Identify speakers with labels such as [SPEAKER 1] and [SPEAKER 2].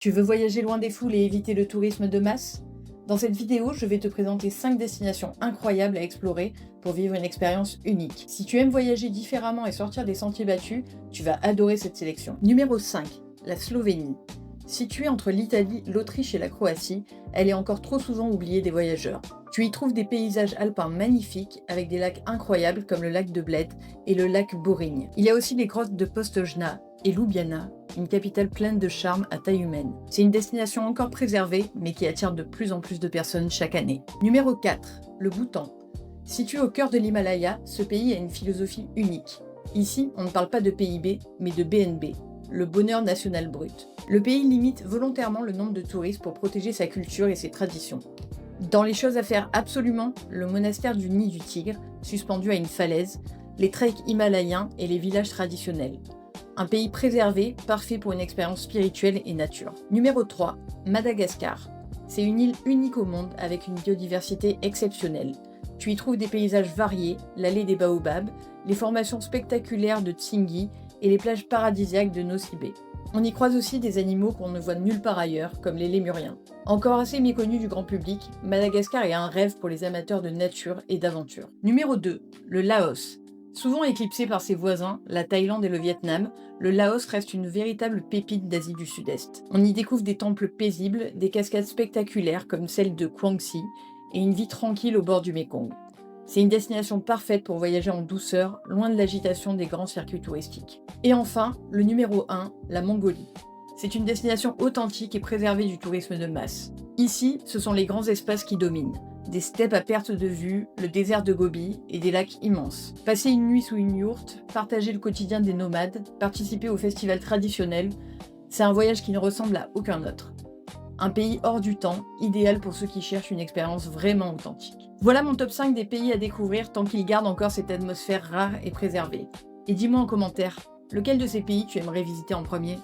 [SPEAKER 1] Tu veux voyager loin des foules et éviter le tourisme de masse? Dans cette vidéo, je vais te présenter 5 destinations incroyables à explorer pour vivre une expérience unique. Si tu aimes voyager différemment et sortir des sentiers battus, tu vas adorer cette sélection. Numéro 5, la Slovénie. Située entre l'Italie, l'Autriche et la Croatie, elle est encore trop souvent oubliée des voyageurs. Tu y trouves des paysages alpins magnifiques avec des lacs incroyables comme le lac de Bled et le lac Borinj. Il y a aussi les grottes de Postojna et Ljubljana, une capitale pleine de charme à taille humaine. C'est une destination encore préservée, mais qui attire de plus en plus de personnes chaque année. Numéro 4, le Bhoutan. Situé au cœur de l'Himalaya, ce pays a une philosophie unique. Ici, on ne parle pas de PIB, mais de BNB, le bonheur national brut. Le pays limite volontairement le nombre de touristes pour protéger sa culture et ses traditions. Dans les choses à faire absolument, le monastère du Nid du Tigre, suspendu à une falaise, les treks himalayens et les villages traditionnels. Un pays préservé, parfait pour une expérience spirituelle et nature. Numéro 3, Madagascar. C'est une île unique au monde avec une biodiversité exceptionnelle. Tu y trouves des paysages variés, l'allée des baobabs, les formations spectaculaires de Tsingy et les plages paradisiaques de Nosy Be. On y croise aussi des animaux qu'on ne voit nulle part ailleurs, comme les lémuriens. Encore assez méconnu du grand public, Madagascar est un rêve pour les amateurs de nature et d'aventure. Numéro 2, le Laos. Souvent éclipsé par ses voisins, la Thaïlande et le Vietnam, le Laos reste une véritable pépite d'Asie du Sud-Est. On y découvre des temples paisibles, des cascades spectaculaires comme celle de Quang Si, et une vie tranquille au bord du Mékong. C'est une destination parfaite pour voyager en douceur, loin de l'agitation des grands circuits touristiques. Et enfin, le numéro 1, la Mongolie. C'est une destination authentique et préservée du tourisme de masse. Ici, ce sont les grands espaces qui dominent. Des steppes à perte de vue, le désert de Gobi et des lacs immenses. Passer une nuit sous une yourte, partager le quotidien des nomades, participer aux festivals traditionnels, c'est un voyage qui ne ressemble à aucun autre. Un pays hors du temps, idéal pour ceux qui cherchent une expérience vraiment authentique. Voilà mon top 5 des pays à découvrir tant qu'ils gardent encore cette atmosphère rare et préservée. Et dis-moi en commentaire, lequel de ces pays tu aimerais visiter en premier ?